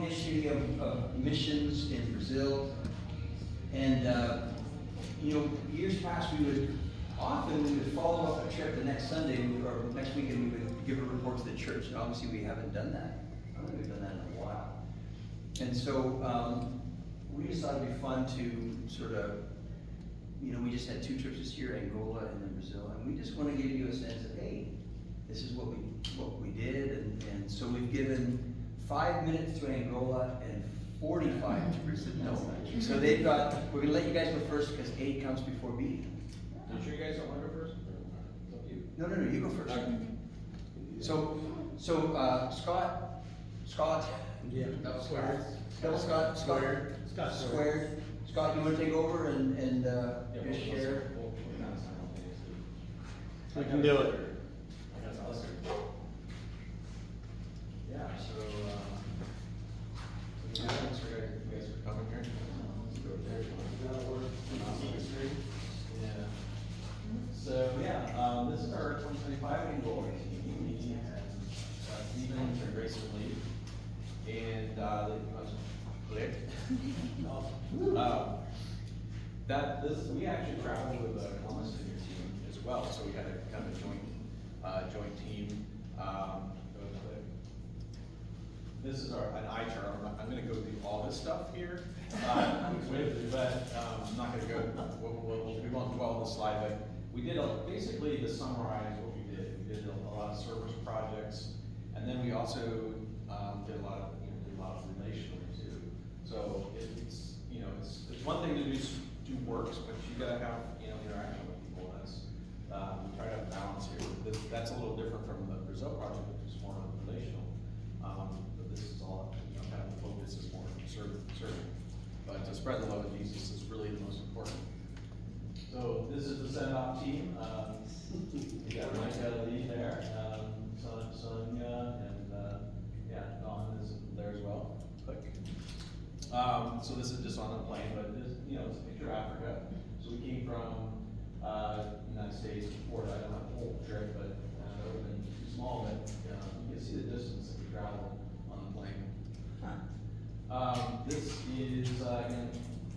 history of missions in Brazil, and years past we would follow up a trip the next Sunday or next weekend. We would give a report to the church, and obviously we haven't done that. I don't think we've done that in a while, and so we just thought it'd be fun to sort of, we just had 2 trips this year, Angola and then Brazil, and we just want to give you a sense of, hey, this is what we did, and so we've given 5 minutes to Angola and 45 to Brazil. No. So we're gonna let you guys go first because A comes before B. You sure you guys don't want to go first? It's up to you. No, you go first. Okay. So Scott. Yeah. Double Scott. Squared. Scott, you wanna take over and just share? We can do it. Yeah, so, thanks for you guys for coming here. Let's go there. Yeah. So, this is our 2025 Angola team. Stephen and Grayson lead. And, click. We actually traveled with the Columbus Senior team as well, so we had a kind of a joint team. This is an eye chart. I'm going to go through all this stuff here, but I'm not going to go. We won't dwell on the slide, but we did basically to summarize what we did. We did a lot of service projects, and then we also did a lot of relational too. So it's one thing to do works, but you got to have interaction with people. That's we try to have balance here. That's a little different from the Brazil project, which is more relational. But this is all kind of the focus is more serving. But to spread the love of Jesus is really the most important. So this is the send-off team. You got Mike Lee there, Sonia, and Dawn is there as well. Click. So this is just on a plane, but this, it's a picture of Africa. So we came from United States to Florida. I don't have the whole trip, but that would have been too small. But you can see the distance that we traveled on the plane. This is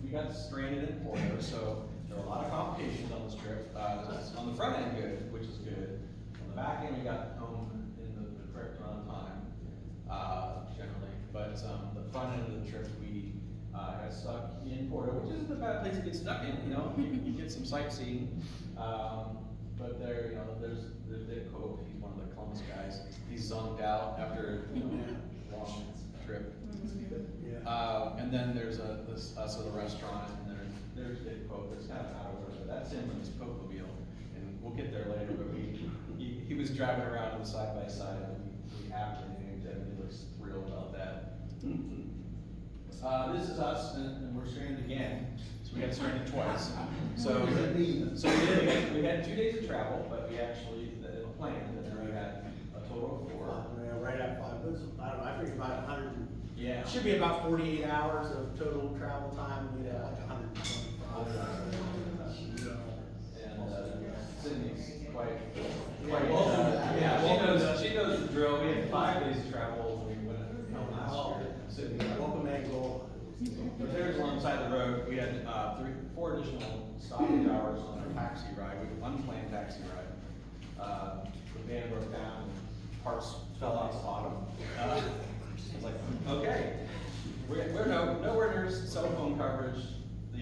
we got stranded in Porto, so there were a lot of complications on this trip. On the front end, good, which is good. On the back end, we got home in the correct amount of time, generally. But the front end of the trip, we got stuck in Porto, which isn't a bad place to get stuck in. You get some sightseeing. But there's Dick Cope. He's one of the Columbus guys. He's zonked out after a long trip. And then there's us at the restaurant, and there's Dick Cope. It's kind of out of order, but that's him with his Pope-mobile, and we'll get there later. But he was driving around on the side by side, and we happily named him. He looks thrilled about that. This is us, and we're stranded again. So we got stranded twice. So we had 2 days of travel, but we actually planned, and then we had a total of 4. Right at 5. I don't know. I figured about 100. Yeah. Should be about 48 hours of total travel time. We had like 125. And Sydney's quite well. She knows the drill. We had 5 days of travel when we went last year. Sydney. Welcome to Angola. But there's alongside the road. We had 4 additional stopping hours on our taxi ride. We had unplanned taxi ride. The van broke down and parts fell out the bottom. I was like, okay, we're nowhere near cell phone coverage.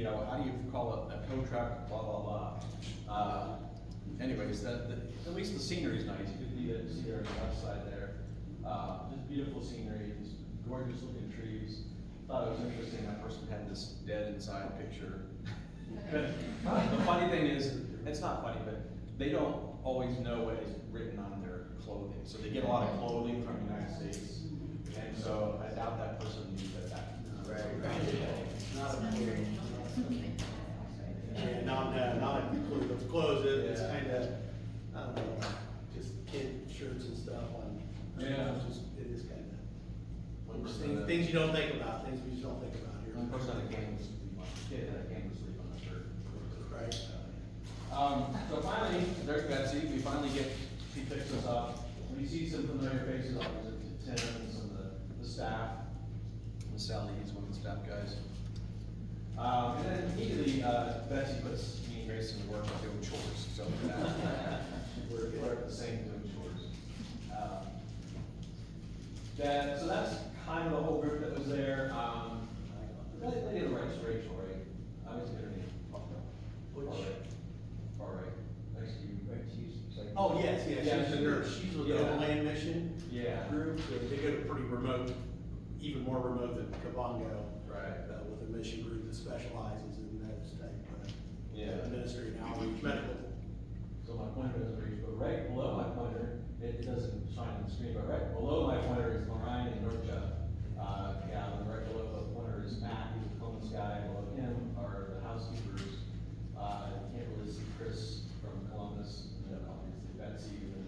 How do you call it a tow truck? Blah blah blah. Anyways, at least the scenery is nice. You could see there on the left side there. Just beautiful scenery, just gorgeous looking trees. Thought it was interesting. That person had this dead inside picture. The funny thing is, it's not funny, but they don't always know what is written on their clothing. So they get a lot of clothing from the United States, and so I doubt that person knew that. Right. Not include the clothes. It's kind of, I don't know, just kid shirts and stuff on. It is kind of things you don't think about. Things we just don't think about here. One person had a canvas sleeve on the shirt. Right. So finally, there's Betsy. She picks us up. We see some familiar faces, obviously, Tim and some of the staff. Sally, he's one of the staff guys. And then immediately, Betsy puts me and Grace to work on doing chores, so we're at the same doing chores. So that's kind of the whole group that was there. They did the right to Rachel, right? I was gonna name. Far right, next to you, right to you. It's like- Oh, yes, yeah, Yeah, she's a nurse, she's with the yeah. Overland Mission Yeah. group, they go to pretty remote, even more remote than Kabongo. Right. With a mission group that specializes in those type of Yeah. administrative outreach, medical. So my pointer doesn't reach, but right below my pointer, it doesn't shine on the screen, but right below my pointer is Mariah and Norja. And right below the pointer is Matt, who's the homeless guy. Below him are the housekeepers. You can't really see Chris from Columbus, and then obviously Betsy, and then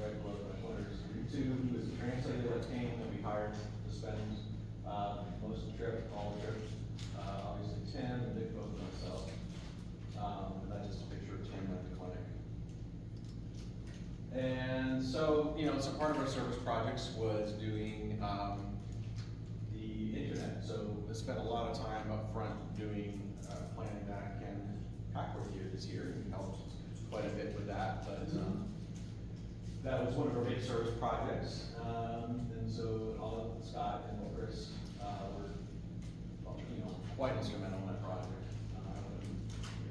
right below my pointer is Ritu, who is the translator that came, that we hired to spend, most of the trip, all the trip. Obviously Tim and Dick, both of myself. And that's just a picture of Tim at the clinic. And so, so part of our service projects was doing, the internet. So I spent a lot of time up front doing, planning that. Ken Hackworth here this year, he helped quite a bit with that, but, that was one of our big service projects. And so all of Scott and Chris, were, quite instrumental in that project.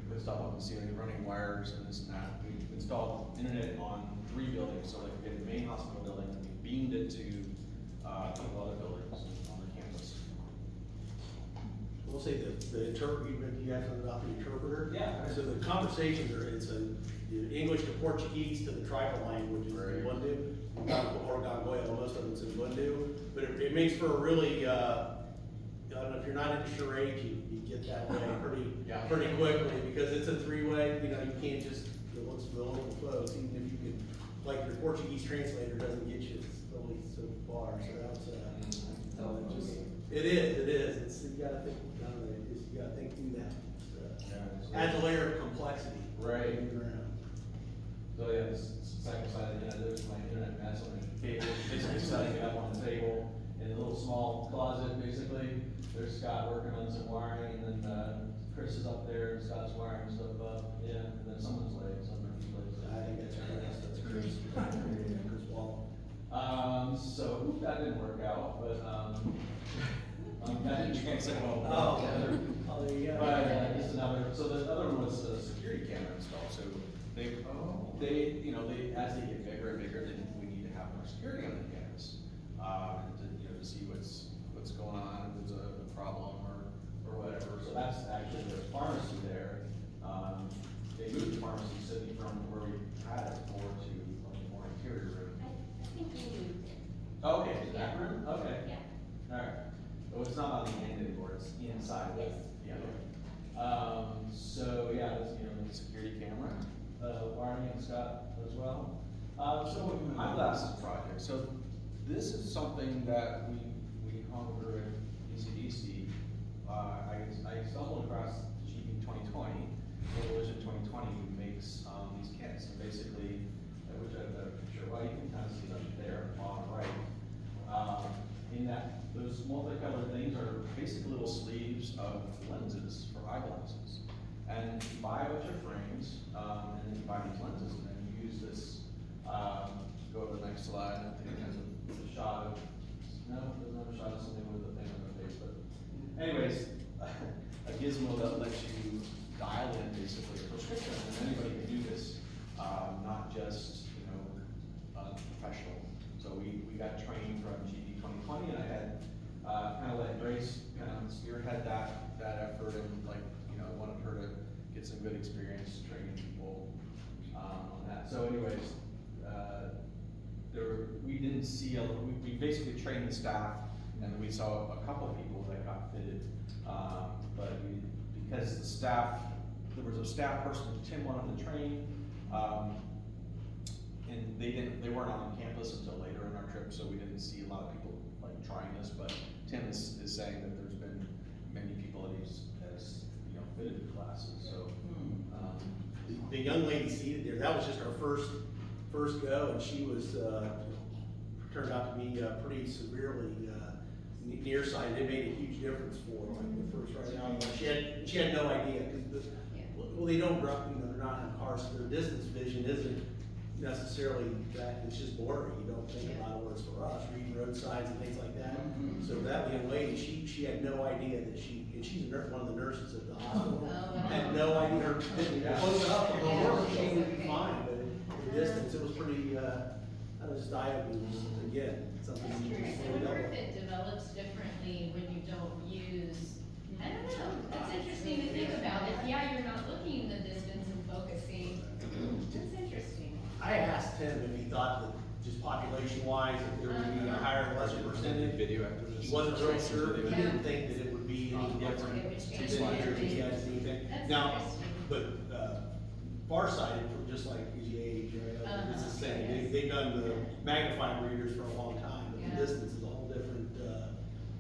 We put stuff up and ceiling, running wires and this and that. We installed internet on 3 buildings, so like we had the main hospital building, and we beamed it to, a couple other buildings on the campus. We'll say the interpreter, you asked about the interpreter? Yeah. So the conversations are, it's English to Portuguese to the tribal language, Right. Bundu, or Gangoya, most of it's in Bundu, but it makes for a really, I don't know, if you're not into charade, you get that way Yeah. pretty quickly, because it's a 3-way, you can't just, what's the local folks, even if you can, like your Portuguese translator doesn't get you only so far, so that's, it is, it's, you gotta think, you gotta think through that. Adds a layer of complexity. Right. Moving around. So yeah, this side by side, there's my internet mess on the cable, basically setting it up on the table in a little small closet, basically. There's Scott working on some wiring, and then, Chris is up there, and Scott's wiring stuff up, yeah, and then someone's legs, legs. I think that's Chris, Chris Wall. So that didn't work out, but, that didn't translate well. Oh, there you go. But, just another, so the other one was a security camera install, so they, as they get bigger and bigger, we need to have more security on the campus. To see what's going on, if there's a problem or whatever, so that's actually, there's pharmacy there. They moved the pharmacy city from where we had it before to a more interior room. I think you moved it. Oh, okay, to that room, okay. Yeah. Alright, well, it's not on the end anymore, it's inside. Yes. Yeah. So, yeah, there's, the security camera, wiring and Scott as well. So eyeglasses project, so this is something that we hung over at VCDC. I stumbled across GB 2020, Coalition 2020, who makes, these kits, and basically, I wish I had a better picture, well, you can kind of see them there, bottom right. In that, those multicolored things are basically little sleeves of lenses for eyeglasses. And you buy a bunch of frames, and then you buy these lenses, and then you use this, go to the next slide, I think it has a shot of, no, it doesn't have a shot of something with a thing on their face, but anyways, a gizmo that lets you dial in basically a prescription, and anybody can do this, not just, a professional. So we got training from GB 2020, and I had, kind of let Grace kind of spearhead that effort, and I wanted her to get some good experience training people, on that. So anyways, we didn't see, we basically trained the staff, and we saw a couple of people that got fitted, but because the staff, there was a staff person Tim wanted to train, and they weren't on campus until later in our trip, so we didn't see a lot of people trying this, but Tim is saying that there's been many people that he's fitted to classes, so. The young lady seated there, that was just our first go, and she was, turned out to be pretty severely nearsighted, it made a huge difference for her, like the first right now, she had no idea, cause well, they don't grow up, you know, they're not in cars, so their distance vision isn't necessarily that, it's just blurry, you don't think about it, whereas for us, reading road signs and things like that. So that young lady, she had no idea that and she's a nurse, one of the nurses at the hospital, had no idea, her, close enough, she would be fine, but the distance, it was pretty, that was just eye-opening, again, something. That's you true. just I really wonder don't- if it develops differently when you don't use, I don't know, that's interesting to think about. If, yeah, you're not looking the distance and focusing, that's interesting. I asked him if he thought that just population-wise, if there would be a higher or lesser percentage. Video actors. He wasn't real sure, he Yeah. didn't think that it would be any different It would change than here, anything. he has anything. That's Now, interesting. but, farsighted, just like as you age, right, it's the same, yes. they've done the magnifying readers for a long time, but Yeah. the distance is a whole different,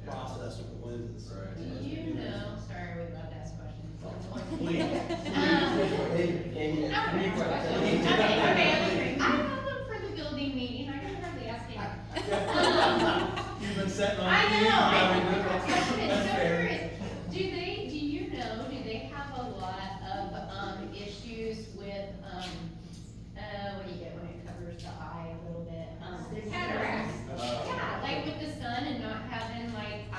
process with the lenses. Right. Do you know, sorry, we're about to ask questions. Please. I have a question. Okay. I have them for the building meeting, I can hardly ask him. You've been setting on. I know, I've That's been so fair. curious. Do they have a lot of, issues with, what do you get when it covers the eye a little bit? Cataracts. Yeah, like with the sun and not having like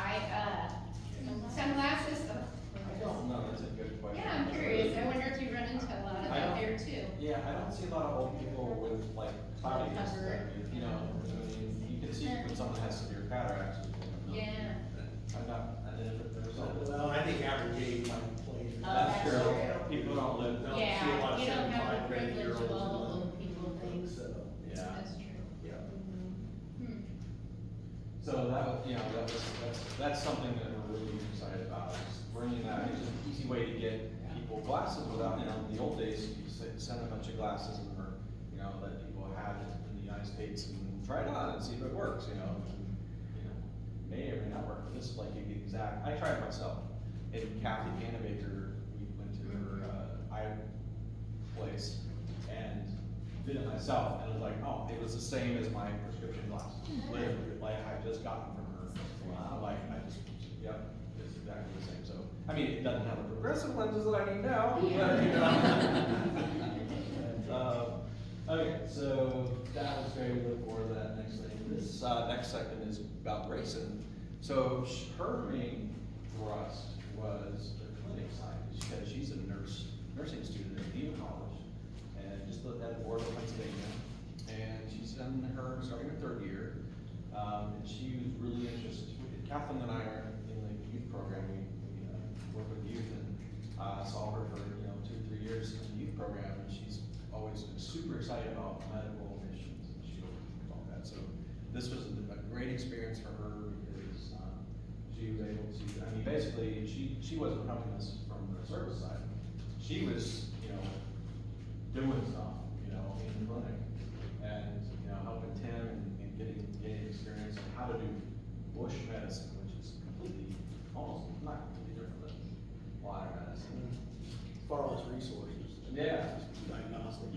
sunglasses. I don't know, that's a good question. Yeah, I'm curious, I wonder if you run into a lot of I that don't- there too. Yeah, I don't see a lot of old people with like cloudy, Cover. you know, I mean, you can see when someone has severe cataracts. you know. Yeah. I'm not, I didn't, if there's something. Well, I think average age might play. Oh, that's true. People don't live. Don't see a lot Yeah, of you don't have 75, the privilege 80-year-olds of all the and old people things. So, Yeah. That's true. yeah. Hmm. So that, you know, that's something that we're really excited about, is bringing that, it's an easy way to get people glasses without, you know, in the old days, you send a bunch of glasses and, or, you know, let people have it in the United States and try it on and see if it works, you know. And, you know, may or may not work, but this is like the exact, I tried it myself. And Kathy Canavaker, we went to her, eye place and did it myself, and it was like, oh, it was the same as my prescription glasses, literally, like I just got them from her. Wow. Like, yep, it's exactly the same, so, I mean, it doesn't have the progressive lenses that I need now, but, you know. Okay, so that was great, we look forward to that next thing. This, next segment is about Grayson. So, her main thrust was the clinic side, because she's a nursing student at Neva College, and just looked at Board of Pennsylvania, and she's starting her third year, and she was really interested. Kathleen and I are in the youth program, we work with youth, and saw her for 2 or 3 years in the youth program, and she's always been super excited about medical missions and shield and all that. So this was a great experience for her because she was able to, I mean, basically, she wasn't coming this from the service side. She was, doing stuff, in the clinic and, helping Tim and getting experience on how to do bush medicine, which is completely, almost not completely different than modern medicine. Far less resources. Yeah. Diagnostic.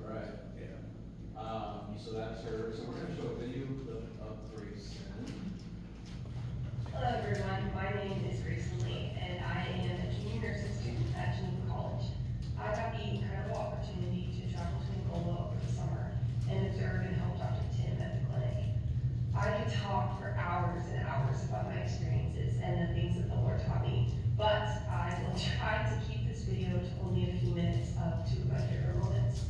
Right. Yeah. So that's her, so we're gonna show a video of Grayson. Hello everyone, my name is Grayson Lee, and I am a junior nursing student at Geneva College. I got the incredible opportunity to travel to Angola over the summer and observe and help Dr. Tim at the clinic. I could talk for hours and hours about my experiences and the things that the Lord taught me, but I will try to keep this video to only a few minutes of 2 of my favorite moments.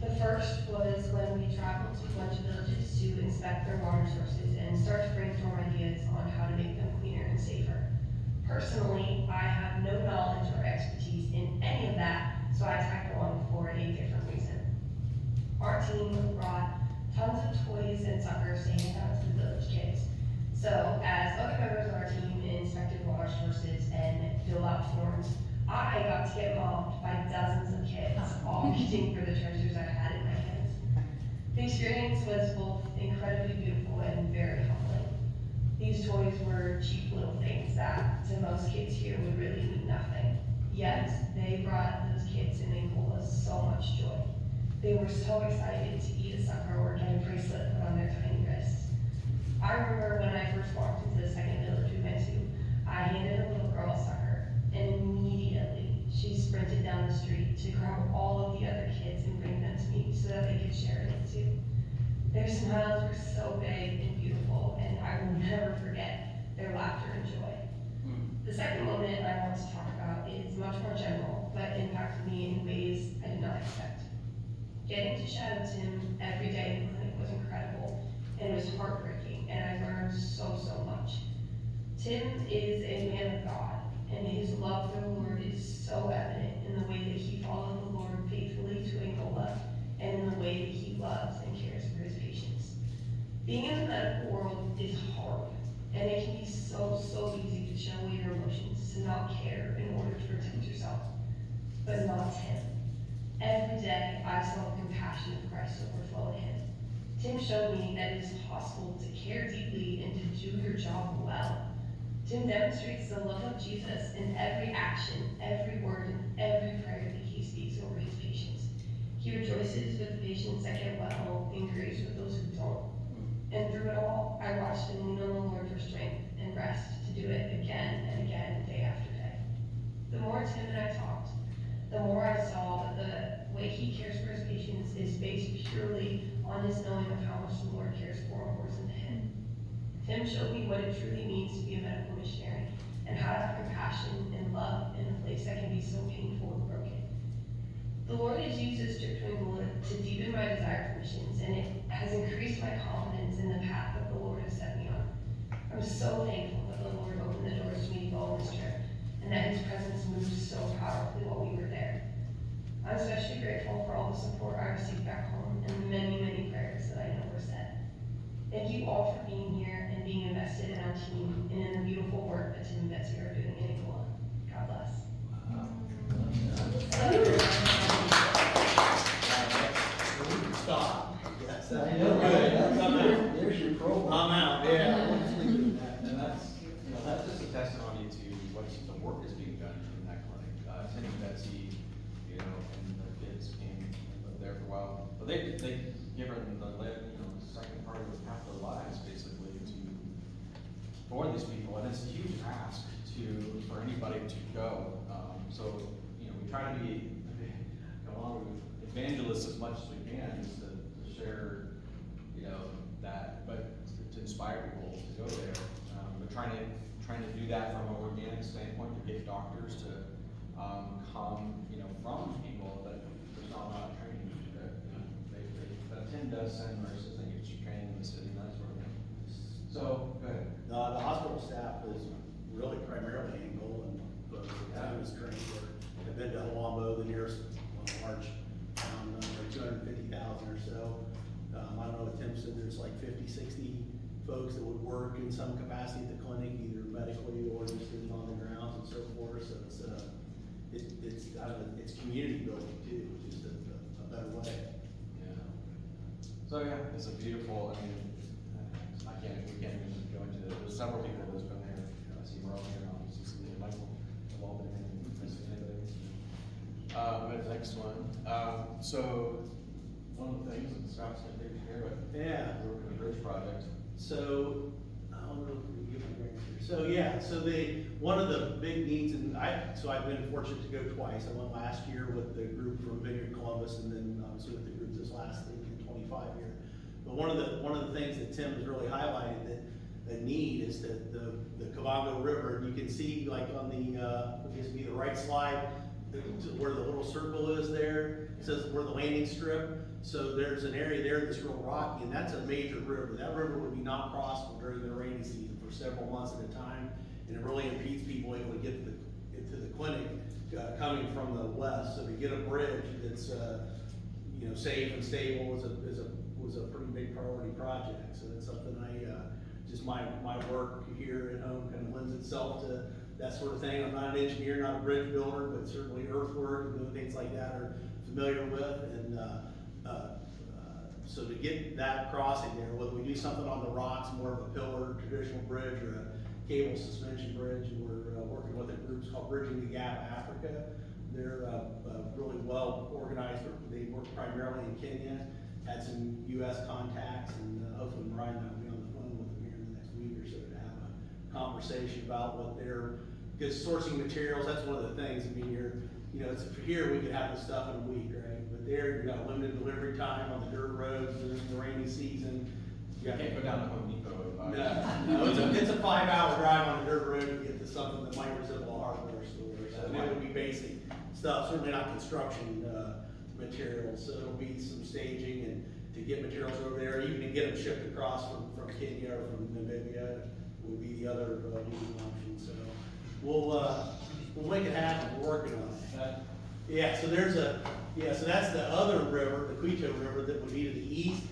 The first was when we traveled to a bunch of villages to inspect their water sources and start to brainstorm ideas on how to make them cleaner and safer. Personally, I have no knowledge or expertise in any of that, so I tagged along for a different reason. Our team brought tons of toys and suckers to hand out to the village kids. So, as other members of our team inspected water sources and filled out forms, I got to get mobbed by dozens of kids, all reaching for the treasures I had in my hands. The experience was both incredibly beautiful and very humbling. These toys were cheap little things that to most kids here would really mean nothing. Yet, they brought those kids in Angola so much joy. They were so excited to eat a sucker or get a bracelet put on their tiny wrists. I remember when I first walked into the second village we went to, I handed a little girl a sucker, and immediately she sprinted down the street to grab all of the other kids and bring them to me so that they could share in it too. Their smiles were so big and beautiful, and I will never forget their laughter and joy. The second moment I want to talk about is much more general, but impacted me in ways I did not expect. Getting to shadow Tim every day in the clinic was incredible, and it was heartbreaking, and I learned so much. Tim is a man of God, and his love for the Lord is so evident in the way that he followed the Lord faithfully to Angola, and in the way that he loves and cares for his patients. Being in the medical world is hard, and it can be so easy to show your emotions, to not care in order to protect yourself. But not Tim. Every day, I saw the compassion of Christ overflow in him. Tim showed me that it is possible to care deeply and to do your job well. Tim demonstrates the love of Jesus in every action, every word, and every prayer that he speaks over his patients. He rejoices with the patients that get well and grieves with those who don't. And through it all, I watched him lean on the Lord for strength and rest to do it again and again, day after day. The more Tim and I talked, the more I saw that the way he cares for his patients is based purely on his knowing of how much the Lord cares for and pours into him. Tim showed me what it truly means to be a medical missionary and how to have compassion and love in a place that can be so painful and broken. The Lord has used this trip to Angola to deepen my desire for missions, and it has increased my confidence in the path that the Lord has set me on. I'm so thankful that the Lord opened the doors for me to go on this trip, and that his presence moved so powerfully while we were there. I'm especially grateful for all the support I received back home and the many prayers that I know were said. Thank you all for being here and being invested in our team and in the beautiful work that Tim and Betsy are doing in Angola. God bless. Stop. Yes, I know, right? There's your program. I'm out, yeah. And that's just a testimony to what the work is being done in that clinic. Tim and Betsy, and the kids came there for a while, but they given the second part of half their lives basically for these people, and it's a huge ask for anybody to go. So we try to be along with evangelists as much as we can, just to share that, but to inspire people to go there. We're trying to do that from an organic standpoint, to get doctors to come from people that there's not a lot of training. But Tim does send nurses and gets you training in the city and that sort of thing. So, go ahead. The hospital staff is really primarily Angolan folks. Tim is trained there. I've been to Huambo, the nearest large town, 250,000 or so. I don't know what Tim said, there's like 50, 60 folks that would work in some capacity at the clinic, either medically or just on the grounds and so forth. So it's community building too, just a better way. Yeah. So yeah, it's a beautiful. We can't even go into it. There's several people that's been there. I see Merle here, and obviously Michael have all been there. But the next one. So one of the things that Scott's going to take care of. Yeah. We're working on a bridge project. So, I don't know if we can get my bearings here. So yeah, one of the big needs, and I've been fortunate to go twice. I went last year with the group from Vineyard Columbus, and then obviously with the group this last thing in 25 year. But one of the things that Tim has really highlighted that need is that the Kavango River, and you can see like on the, I guess it'd be the right slide, where the little circle is there, it says where the landing strip. So there's an area there that's real rocky, and that's a major river. That river would be not crossable during the rainy season for several months at a time, and it really impedes people able to get to the clinic coming from the west. So to get a bridge that's safe and stable was a pretty big priority project. So that's something just my work here at home kind of lends itself to that sort of thing. I'm not an engineer, not a bridge builder, but certainly earthwork and doing things like that are familiar with. And so to get that crossing there, whether we do something on the rocks, more of a pillar, traditional bridge, or a cable suspension bridge, and we're working with a group called Bridging the Gap Africa. They're really well organized. They work primarily in Kenya, had some U.S. contacts, and hopefully Brian will be on the phone with them here week or so to have a conversation about what they're, because sourcing materials, that's one of the things, I mean, it's, here we could have this stuff in a week, right? But there, you got limited delivery time on the dirt roads, there's the rainy season. You can't go down to Home Depot and buy it. No, it's a 5-hour drive on the dirt road to get to something that might resemble a hardware store, so it would be basic stuff, certainly not construction, materials, so it'll be some staging and to get materials over there, even to get them shipped across from Kenya or from Namibia would be the other leading option, so we'll make it happen, we're working on it. Yeah, so so that's the other river, the Quito River that would be to the east.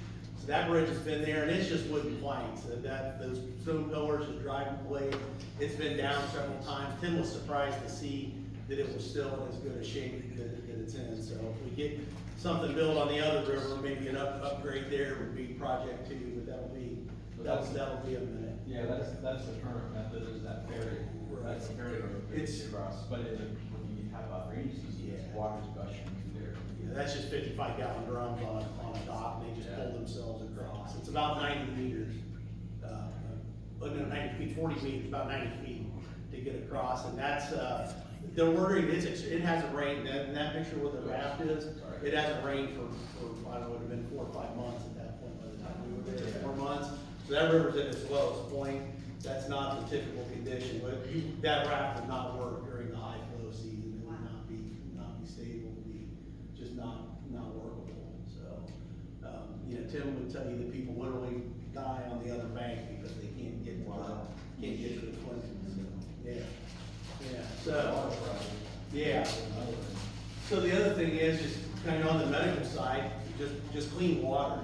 So that bridge has been there and it's just wooden planks, those stone pillars, the driving blade, it's been down several times. Tim was surprised to see that it was still in as good a shape that it's in. So if we get something built on the other river, maybe an upgrade there would be project 2, but that'll be a minute. Yeah, that's the current method, is that ferry. Right. That's a ferry road that It's- gets across, but when you have a rainy season, water's gushing through there. Yeah, that's just 55-gallon drums on a dock, and they just pull themselves across. It's about 90 meters, no, 90 feet, 40 meters, about 90 feet to get across, and that's, they're ordering, it hasn't rained, in that picture where the raft is, it hasn't rained for, I don't know, it would have been 4 or 5 months at that point by the time we were there, 4 months. So that river's at its lowest point, that's not the typical condition, but that raft would not work during the high flow season, it would not be stable, it would be just not workable, so. Tim would tell you that people literally die on the other bank because they can't get to the Clinton, so the other thing is, just kind of on the medical side, just clean water.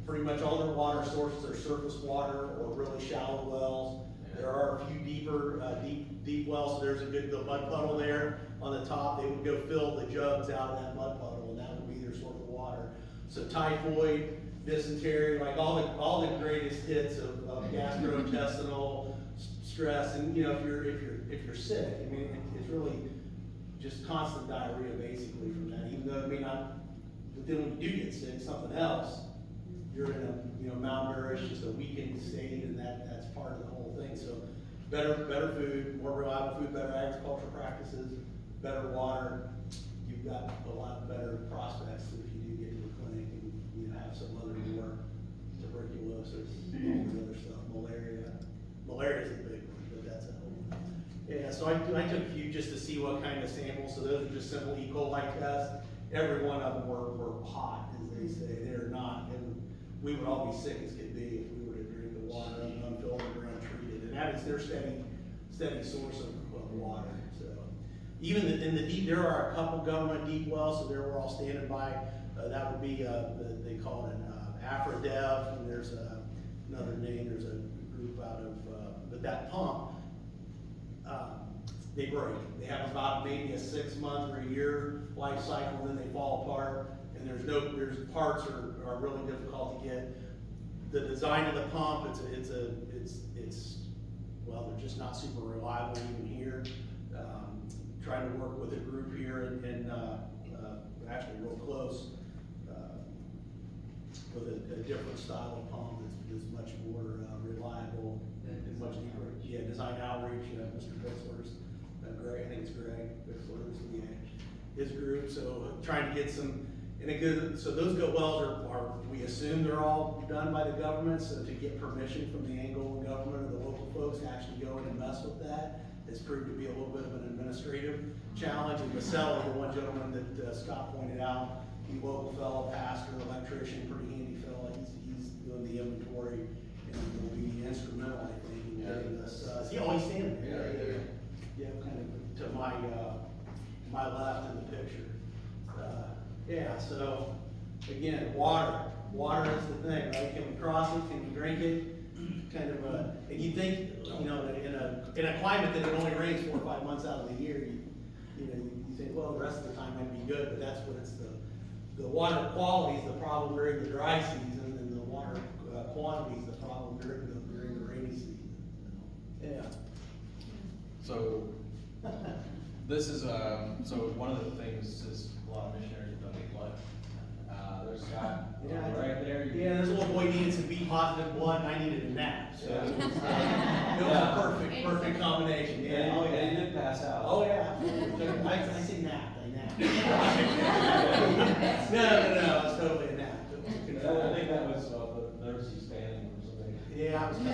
Pretty much all their water sources are surface water or really shallow wells. There are a few deep wells, so there's a good mud puddle there on the top. They would go fill the jugs out of that mud puddle, and that would be their source of water. So typhoid, dysentery, like all the greatest hits of gastrointestinal stress, and if you're sick, I mean, it's really just constant diarrhea basically from that, even though it may not, but then when you do get sick, something else, you're in a malnourished, just a weakened state, and that's part of the whole thing. So better food, more reliable food, better agricultural practices, better water, you've got a lot better prospects if you do get to the clinic and you have some other more tuberculosis, all the other stuff, malaria. Malaria is a big one, but that's a whole. Yeah, so I took a few just to see what kind of samples. So those are just simple E. coli tests. Every one of them were hot, as they say. They're not. We would all be sick as could be if we were to drink the water unfiltered or untreated. And that is their steady source of water. So even in the deep, there are a couple government deep wells, so we're all standing by. That would be they call it an AfriDev, and there's another name. There's a group out of but that pump. They break. They have about maybe a 6-month or a year life cycle, and then they fall apart. And there's parts are really difficult to get. The design of the pump, it's well, they're just not super reliable even here. Trying to work with a group here and actually real close with a different style of pump that's much more reliable and much deeper. Yeah, design outreach, Mr. Bixler's, Greg, I think it's Greg Bixler's, his group. So trying to get some, so those wells are, we assume they're all done by the government, so to get permission from the Angolan government or the local folks to actually go in and mess with that has proved to be a little bit of an administrative challenge. And Marcelo, the one gentleman that Scott pointed out, he local fellow, pastor, electrician, pretty handy fellow, he's doing the inventory and will be instrumental, I think, in getting this. He's always standing there. Yeah, kind of to my left in the picture. So again, water is the thing, right? Can we cross it? Can we drink it? Kind of and you think, in a climate that it only rains 4 or 5 months out of the year, you think, well, the rest of the time might be good, but that's when it's the water quality is the problem during the dry season, and the water quantity is the problem during the rainy season. Yeah. So this is so one of the things is a lot of missionaries have done a flood. there's Scott, Yeah, right there. Yeah, this little boy needed some B positive blood, and I needed a nap, so it was a perfect combination, yeah. Oh, Yeah, he did pass out. Oh, yeah, absolutely. I say nap, I nap. No, it's totally a nap. I think that was, the nurse he's standing or something. Yeah, I was kind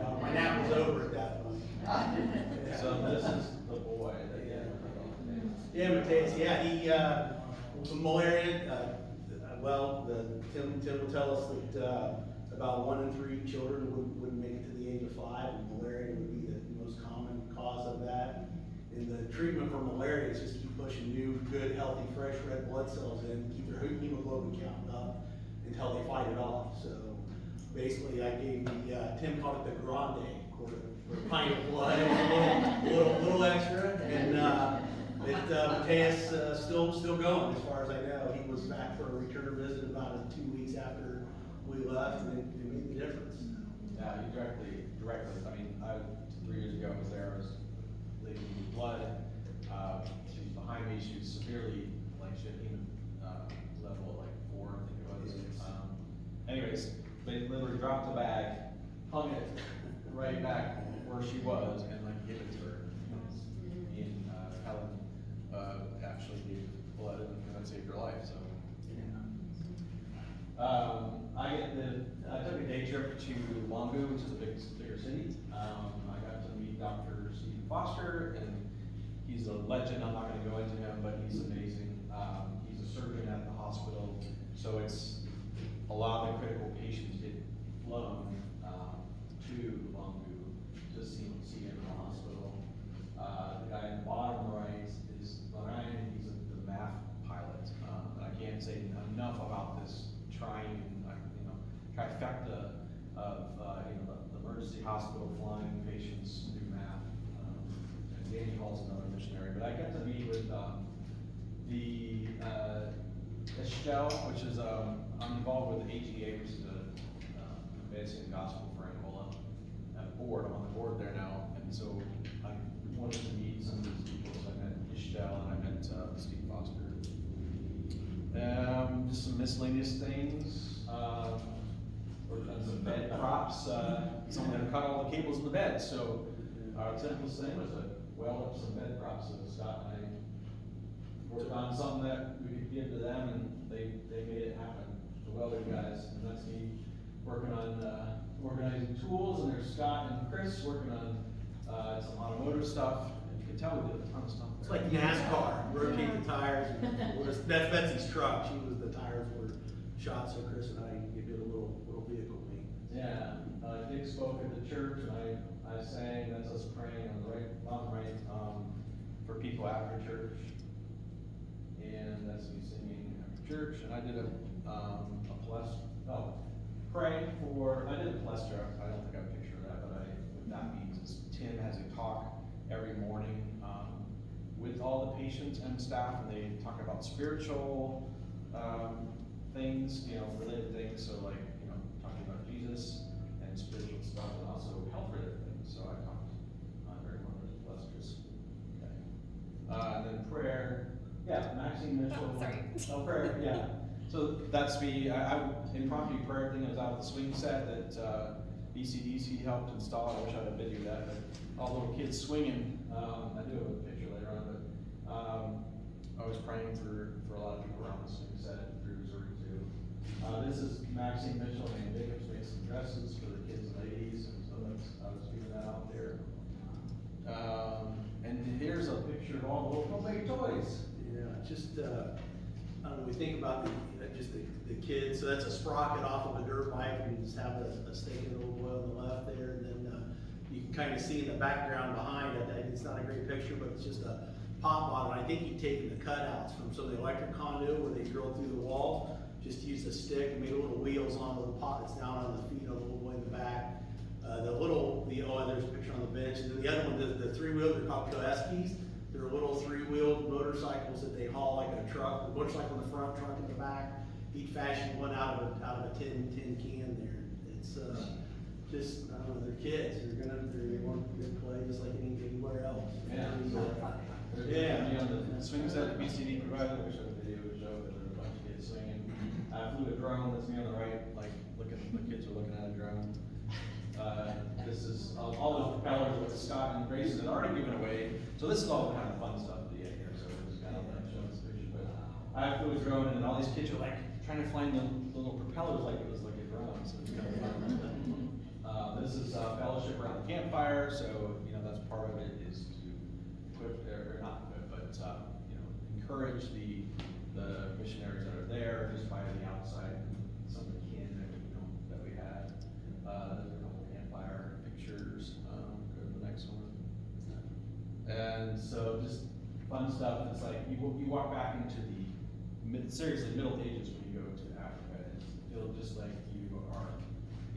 of, my nap was over at that point. So this is the boy that, Yeah, Mateus, yeah, he, from malaria, Tim will tell us that, about 1 in 3 children wouldn't make it to the age of 5, and malaria would be the most common cause of that. And the treatment for malaria is just keep pushing new, good, healthy, fresh red blood cells in, keep their hemoglobin count up until they fight it off. So basically, I gave Tim called it the grande, for a pint of blood, little extra, and Mateus still going as far as I know. He was back for a return visit about 2 weeks after we left, and it made the difference. yeah, he directly, I mean, 3 years ago, I was there, I was leaving blood, she was behind me, she was severely, like, she had heme, level like 4, I think it was. Anyways, they literally dropped the bag, hung it right back where she was, and like gave it to her. And, Helen, actually gave blood, and that saved her life, so. I took a day trip to Longu, which is a bigger city. I got to meet Dr. Stephen Foster, and he's a legend. I'm not going to go into him, but he's amazing. He's a surgeon at the hospital, so it's a lot of the critical patients get flown to Longu to see him in the hospital. The guy in the bottom right is Ryan. He's the math pilot, and I can't say enough about this trying, trifecta of, the emergency hospital flying patients through math. And Danny Hall's another missionary, but I got to meet with, the, Estelle, which is, I'm involved with AGA, which is advancing the gospel for Angola. I'm on the board there now, and so I wanted to meet some of these people, so I met Estelle and I met, Steve Foster. Just some miscellaneous things. Worked on some bed props. Someone had cut all the cables in the bed, so our simplest thing was to weld up some bed props. So Scott and I worked on something that we could give to them, and they made it happen. The welding guys, and that's me working on organizing tools, and there's Scott and Chris working on some automotive stuff. And you can tell we did a ton of stuff. It's like NASCAR, rotate the tires. That's Betsy's truck. The tires were shot, so Chris and I did a little vehicle paint. Yeah, Dick spoke at the church, and I sang, that's us praying on the right, bottom right, for people after church. And that's me singing after church, and I did praying for, I did a palestra, I don't think I have a picture of that, but what that means is Tim has a talk every morning, with all the patients and staff, and they talk about spiritual, things, related things, so like, talking about Jesus and spiritual stuff, and also health-related things, so I talked very much illustrious. Okay. And then prayer, Maxine Mitchell. Oh, sorry. Oh, prayer, yeah. So that's me, I impromptu prayer thing, I was out at the swing set that VCDC helped install. I wish I had a video of that, but all little kids swinging. I do have a picture later on, but I was praying for a lot of people around the swing set through Missouri too. This is Maxine Mitchell and Jacobs made some dresses for the kids and ladies, and so I was giving that out there. And here's a picture of all the little baby toys. Yeah, just, I don't know, we think about the kids, so that's a sprocket off of a dirt bike, and you just have a stake in a little oil on the left there, and then you can kind of see in the background behind it, it's not a great picture, but it's just a pop bottle. I think you've taken the cutouts from some of the electric conduit where they drilled through the wall, just used a stick and made little wheels on the pockets down on the feet of the little boy in the back. There's a picture on the bench, and then the other one, the 3-wheeled, they're called Koeskies. They're little 3-wheeled motorcycles that they haul like a truck, a motorcycle in the front, truck in the back. He'd fashioned one out of a tin can there. It's just, I don't know, they're kids. They want to play just like anywhere else. Yeah. Yeah. the swing set the BCD provided, I showed a video to show that there were a bunch of kids swinging. I flew a drone, that's me on the right, like, the kids are looking at a drone. This is, all those propellers that Scott and Grayson had already given away, so this is all the kind of fun stuff at the end here, so we're just kind of like showing this picture, but I flew a drone and all these kids are like, trying to find the little propellers like it was like a drone, so it's kind of fun. This is fellowship around the campfire, so, you know, that's part of it is to equip, or not equip, but, you know, encourage the missionaries that are there just by the outside, some of the kin that, you know, that we had. There's a couple campfire pictures, go to the next one. And so just fun stuff, it's like, you walk back into the seriously middle ages when you go to Africa, and feel just like you are,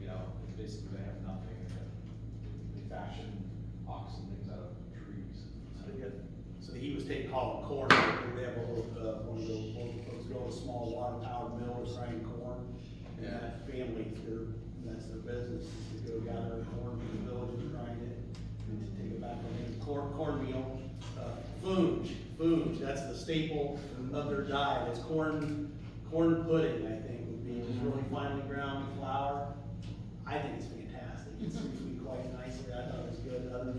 you know, basically they have nothing. They fashion oxen things out of trees. So he was taking hauling corn, they have a little, one of those local folks built a small water power mill to grind corn. And Yeah. that family, that's their business, is to go gather corn from the village and grind it, and to take it back on the cornmeal. Fooge, that's the staple of their diet, it's corn pudding, I think, would be just really finely ground flour. I think it's fantastic, it's usually quite nicely, I thought it was good, other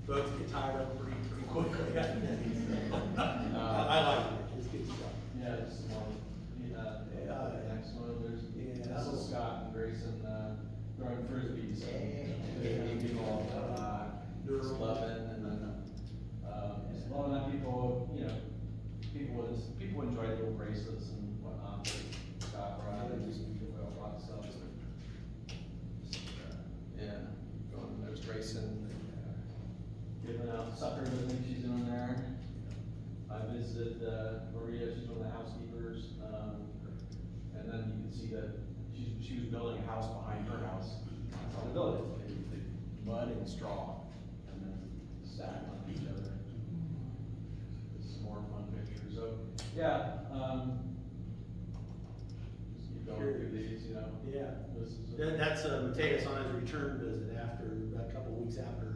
folks get tired of it pretty quickly, I think. I like it, it's good stuff. Yeah, just one. The next one, Yeah. this is Scott and Grayson, throwing frisbees. People, just loving, and then, just loving that people, you know, people enjoy little bracelets and whatnot. Scott brought out, just a lot of stuff. Yeah, there's Grayson, giving out suckers, I think she's doing there. I visited, Maria, she's one of the housekeepers, and then you can see that she was building a house behind her house. That's how they built it, they mud and straw, and then stacked on each other. This is more fun pictures, so, yeah, just keep going through these, you know. Yeah. This is That's Mateus on his return visit after, a couple of weeks after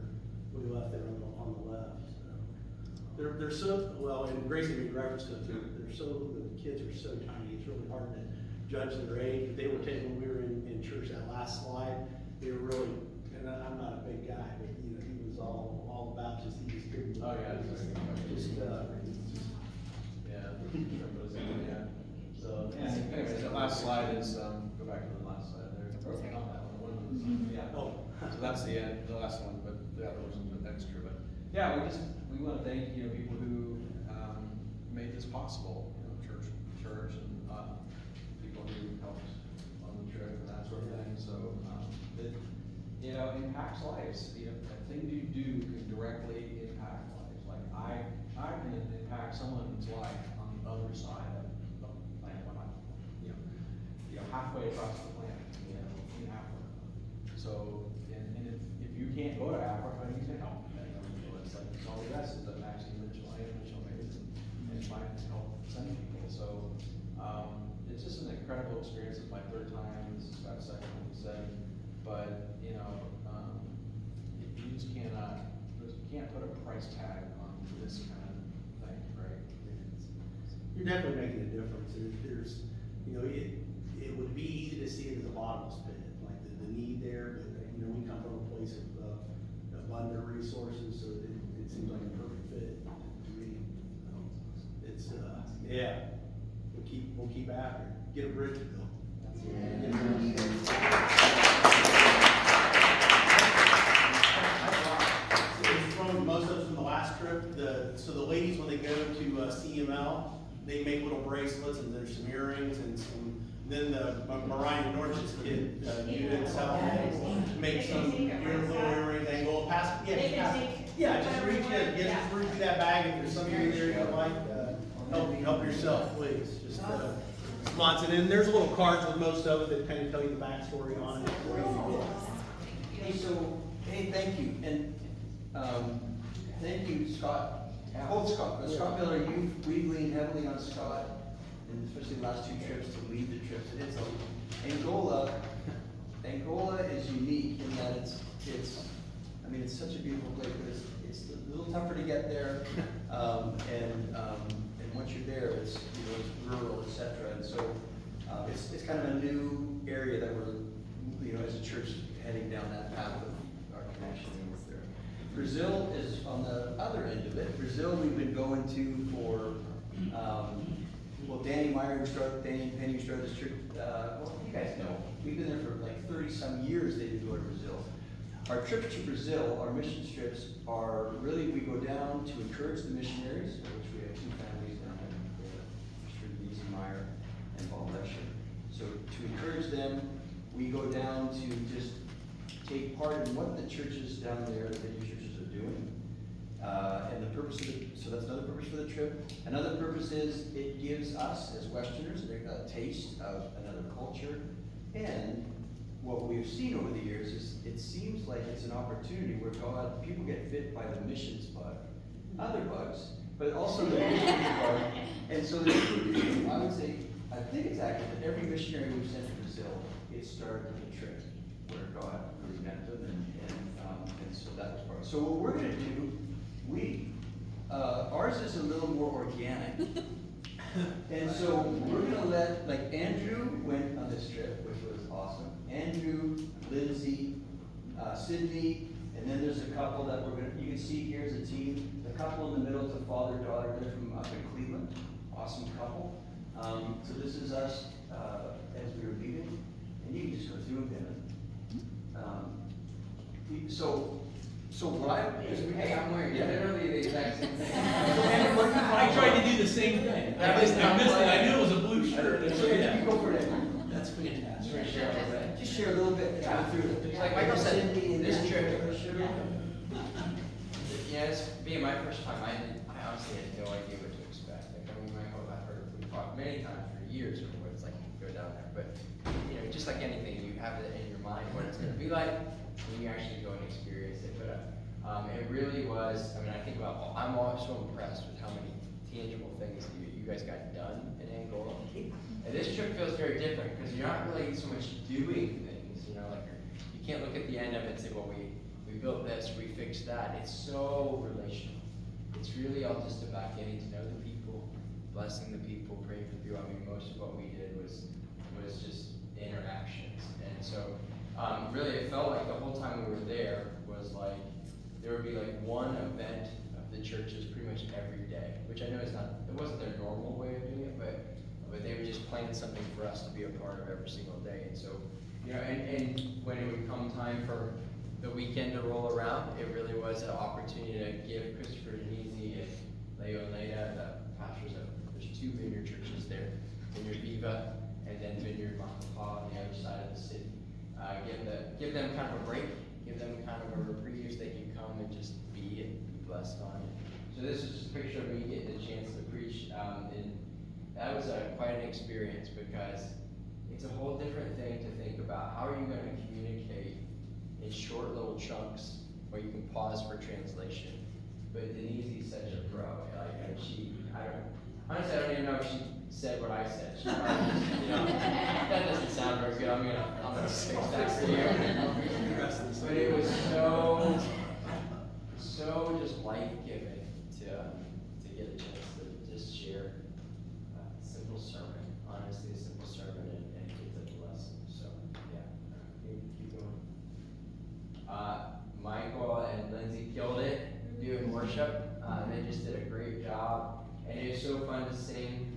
we left there on the left. So. They're so, well, and Grayson made reference to it too, the kids are so tiny, it's really hard to judge their age. But they were taking, when we were in church that last slide, they were really, and I'm not a big guy, but you know, he was all about just, he was good. Oh, yeah. Yeah. So, anyways, that last slide is, go back to the last slide there. Or not that one, yeah. Oh. So that's the end, the last one, but the other one's a bit extra, but, yeah, we wanna thank, you know, people who, made this possible, you know, church, and, people who helped on the trip and that sort of thing, so, it, you know, impacts lives. You know, a thing you do can directly impact lives. Like I can impact someone's life on the other side of the planet when I'm, you know, halfway across the planet, you know, in Africa. So, and if you can't go to Africa, you can help. You know, it's like it's all the rest is that Maxine Mitchell, I am Mitchell, and it's mine to help send people. So, it's just an incredible experience. It's my third time. This is about the second one we said. But, you know, you just can't put a price tag on this kind of thing, right? You're definitely making a difference. There's, you know, it would be easy to see it as a bottomless pit, like the need there, but, you know, we come from a place of abundant resources, so it seems like a perfect fit to me. It's, yeah, we'll keep after it. Get a bridge built. From most of us from the last trip, so the ladies, when they go to CML, they make little bracelets, and there's some earrings and some. Then the Mariah Norch's kid, you and Sal, make some little earrings, Angola pass. Yeah, just reach in, just reach through that bag if there's something in there you like. Help yourself, please. Just lots, and then there's little cards with most of it that kind of tell you the backstory on it. Hey, thank you, and thank you, Scott. Both Scott, but Scott Miller, we've leaned heavily on Scott, and especially the last two trips to lead the trips. And it's Angola is unique in that it's such a beautiful place, but it's a little tougher to get there, and once you're there, it's, it's rural, et cetera, and so, it's kind of a new area that we're, as a church, heading down that path of our connection with there. Brazil is on the other end of it. Brazil, we've been going to for, Danny and Penny, who started this church, you guys know, we've been there for like 30-some years. They've been going to Brazil. Our trips to Brazil, our mission trips, are really, we go down to encourage the missionaries, which we have 2 families down there, Mr. Easy Meyer and Paul Lesher. So to encourage them, we go down to just take part in what the churches down there, the new churches are doing. And the purpose of so that's another purpose for the trip. Another purpose is it gives us as Westerners a taste of another culture. And what we've seen over the years is it seems like it's an opportunity where people get bit by the missions bug, other bugs, but also the missions bug. And so I would say, I think it's accurate that every missionary we've sent to Brazil, it started with a trip where God really met them, and so that was part of it. So what we're gonna do, ours is a little more organic. And so we're gonna let, like Andrew went on this trip, which was awesome. Andrew, Lindsay, Sydney, and then there's a couple that you can see here's a team. The couple in the middle is a father-daughter, they're from up in Cleveland, awesome couple. So this is us as we were leaving, and you can just go through them. So what Hey, I'm wearing literally the exact same thing. I tried to do the same thing. I missed it. I knew it was a blue shirt. You go for it. That's fantastic. Sure, share a little bit. Just share a little bit, go through it. It's like Michael said, this trip, Yeah. this being my first time, I honestly had no idea what to expect. Like, I mean, I've heard we talked many times for years of what it's like to go down there, but just like anything, you have it in your mind what it's going to be like when you actually go and experience it. But it really was. I mean, I think about. I'm always so impressed with how many tangible things you guys got done in Angola. And this trip feels very different because you're not really so much doing things. Like you can't look at the end of it and say, well, we built this, we fixed that. It's so relational. It's really all just about getting to know the people, blessing the people, praying for people. I mean, most of what we did was just interactions. And so really it felt like the whole time we were there was like, there would be like one event of the churches pretty much every day, which I know it wasn't their normal way of doing it, but they were just planning something for us to be a part of every single day. And so, and when it would come time for the weekend to roll around, it really was an opportunity to give Christopher Denise and Leo and Leda, the pastors of, there's 2 vineyard churches there, Vineyard Viva, and then Vineyard Macapá on the other side of the city. Give them kind of a break, give them kind of a reprieve so they can come and just be and be blessed on it. So this is just a picture of me getting a chance to preach, and that was quite an experience because it's a whole different thing to think about. How are you going to communicate in short little chunks where you can pause for translation? But Denise is such a pro. Honestly, I don't even know if she said what I said. She probably just, that doesn't sound very good. I'm gonna fix that for you. But it was so just life-giving to get a chance to just share a simple sermon, honestly, a simple sermon, and get such a lesson. So yeah, keep going. Michael and Lindsay killed it doing worship. They just did a great job, and it was so fun to sing.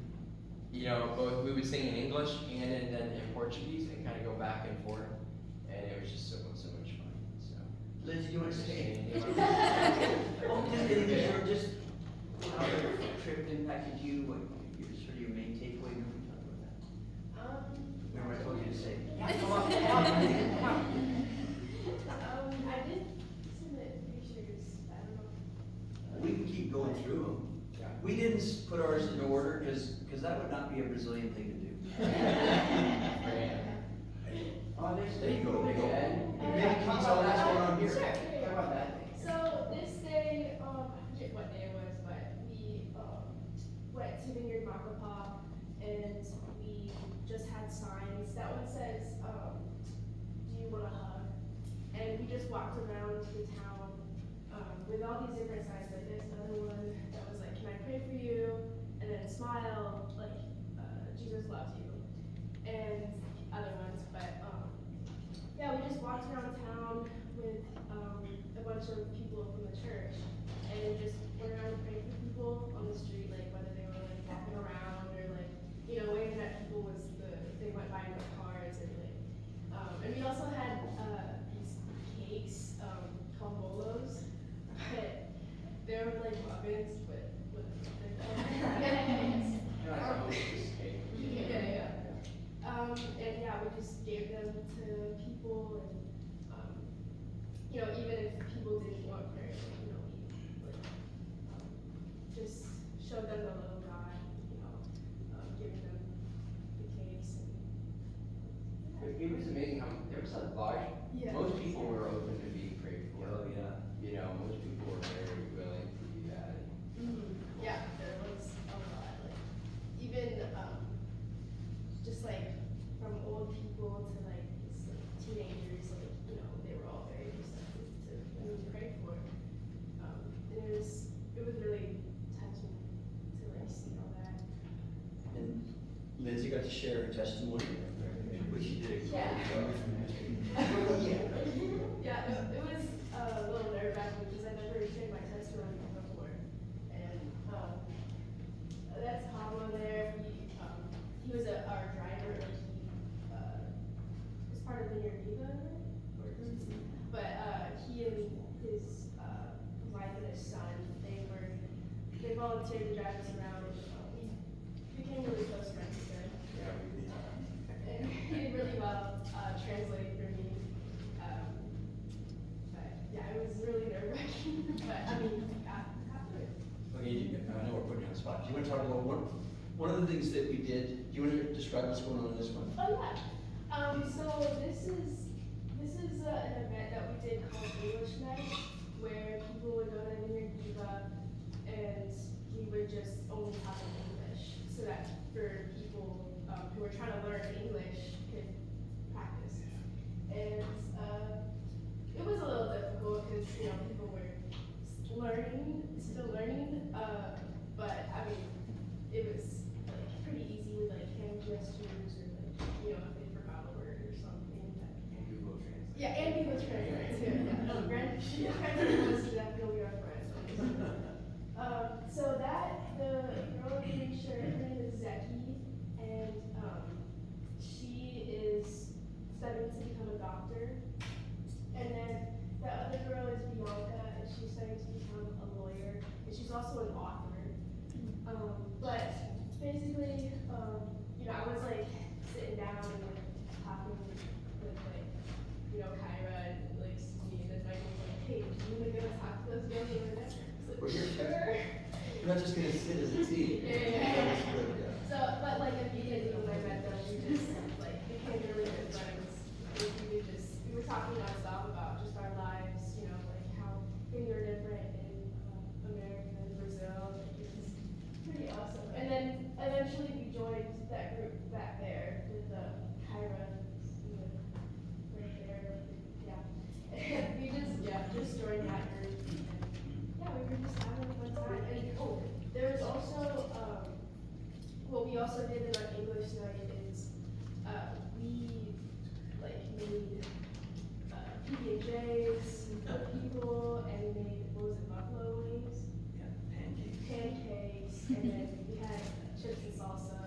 Both we would sing in English and then in Portuguese and kind of go back and forth, and it was just so much fun. So, Lindsay, you want to say? Just how the trip impacted you, what your main takeaway, when we talk about that? Remember I told you to say. I did submit pictures, I don't know. We can keep going through them. We didn't put ours in order because that would not be a Brazilian thing to do. Oh, There you go. Maybe How tell about what's that? going on here. How about that? So this day, I forget what day it was, but we went to Vineyard Macapá and we just had signs. That one says, do you want a hug? And we just walked around the town with all these different signs. Like there's another one that was like, can I pray for you? And then and smile, like, Jesus loves you, and other ones, but, yeah, we just walked around town with, a bunch of people from the church, and just went around and prayed for people on the street, like, whether they were, like, walking around, or, like, you know, waving at people was they went by in their cars, and, like, and we also had, these cakes, called bolos, but they were, like, muffins, but with You know, it's a hostess cake. yeah. And yeah, we just gave them to people, and, you know, even if people didn't want prayer, like, you know, we, like, just showed them the love of God, you know, giving them the cakes and. It was amazing how, there was a large, Yeah. most people were open to being prayed for. Oh, yeah. You know, most people were very willing to do that. Yeah, there was a lot, like, even, just like, from old people to like, just, like, teenagers, like, you know, they were all very receptive to being prayed for. And it was really touching to like see all that. And Lindsay got to share her testimony, which she did a great Yeah. job. Yeah, it was a little nerve-wracking because I never shared my testimony before. And, that's Pablo there, he was our driver, and he, was part of the Viva, but, he and his, wife and his son, they volunteered to drive us around, and, we became really close friends there. Yeah, we did. And he did really well, translating for me. But yeah, it was really nerve-wracking, but I mean, after it. Okay, I know we're putting you on the spot. Do you want to talk about one of the things that we did? Do you want to describe what's going on in this one? Oh, yeah. So this is an event that we did called English Night, where people would go to Vineyard Diva, and we would just only talk in English, so that for people, who are trying to learn English could practice. And, it was a little difficult, because, you know, people were still learning, but, I mean, it was, like, pretty easy with, like, hand gestures, or, like, you know, if they forgot a word or something, but. And Google Translate. Yeah, and Google Translate too, yeah. Brandon was definitely our friend. So the girl getting shirt, her name is Zeki, and, she is studying to become a doctor. And then the other girl is Bianca, and she's studying to become a lawyer, and she's also an author. But basically, you know, I was like sitting down and like talking with like, you know, Kyra and like me, and then Mike was like, hey, do you wanna go talk to those girls over there? I was Well, like, you're- sure. You're not just gonna sit as a team. Yeah. That was good, yeah. So, but like immediately when I met them, we just like became really good friends. We were talking nonstop about just our lives, you know, like how things are different in America and Brazil. Like, it was pretty awesome. And then eventually we joined that group back there with Kyra, right there. Yeah. And we just joined that group. And yeah, we were just having a fun time. And there was also, what we also did in our English night is, we like made PB&Js for people, and we made, what was it, buffalo wings? Yeah, pancakes. Pancakes, and then we had chips and salsa.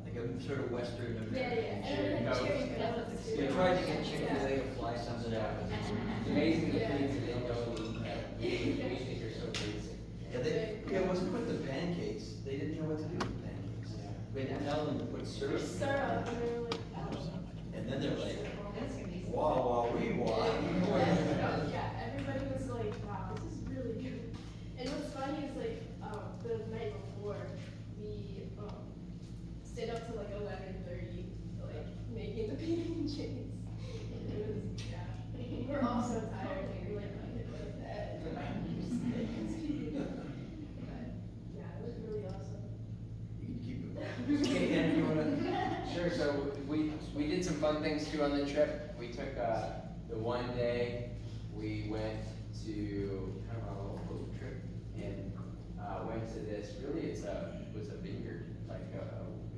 Like a sort of Western Yeah, American. yeah, and then we had cherry coke too. We tried to get Chick-fil-A to fly something out. It's amazing the Yeah. things that they don't eat that we think are so basic. Yeah, it wasn't with the pancakes. They didn't know what to do with pancakes. We had to tell them to put syrup. Syrup, and they were like, oh. And then they're like, wow, wow, wee, wow. Yeah, everybody was like, wow, this is really good. And what's funny is like, the night before, we, stayed up till like 11:30, like, making the PB&Js. It was, yeah, we're all so tired, we were like, I could go to bed. But, yeah, it was really awesome. You can keep it. Okay, and you wanna? Sure, so we did some fun things too on the trip. We took, the one day, we went to kind of a little boat trip and, went to this, really it was a vineyard. like,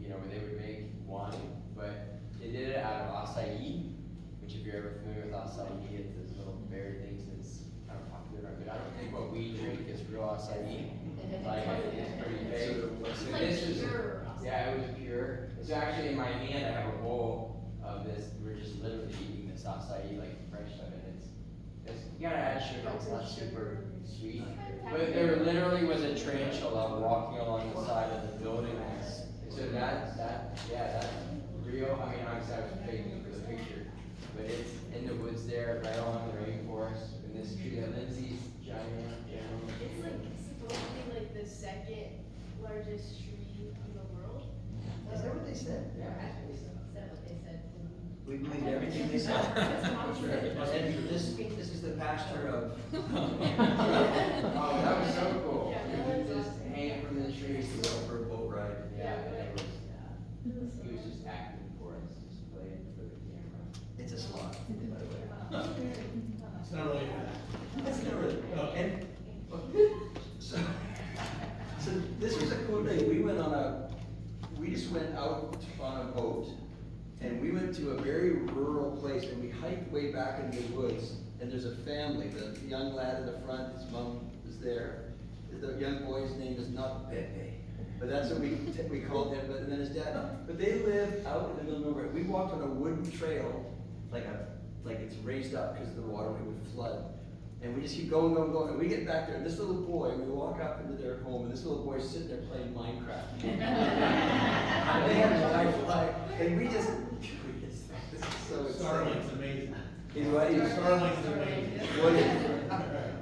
you know, where they would make wine, but they did it out of acai, which if you're ever familiar with acai, it's this little berry things that's kind of popular, but I don't think what we drink is real acai. Like, it's pretty fake. So this is, yeah, it was pure. So actually in my hand, I have a bowl of this. We're just literally eating this acai, like fresh stuff, and it's, you gotta add sugar, it's not super sweet. But there literally was a tarantula walking along the side of the building, and so that's real. I mean, obviously I was faking it for the picture, but it's in the woods there, right along the rainforest, and this tree that Lindsay's giant. It's like supposed to be like the second largest tree in the world. Is that what they said? Yeah. Is that what they said? We believe everything they said. And this is the pastor of. Oh, that was so cool. Yeah, You could just hang it from the trees to go for a boat ride. Yeah. And he was just acting for us, just playing for the camera. It's a slot, by the way. It's not really that. It's not really. Oh. And, so this was a cool day. We just went out on a boat, and we went to a very rural place, and we hiked way back into the woods, and there's a family, the young lad in the front, his mom is there. The young boy's name is not Pepe, but that's what we called him, and then his dad. But they live out in the middle of nowhere. We walked on a wooden trail, like it's raised up because the waterway would flood. And we just keep going, and we get back there, and this little boy, we walk up into their home, and this little boy's sitting there playing Minecraft. They had Wi-Fi, and we just, this is so exciting. Starlink's amazing. You know what? Starlink's amazing. What is,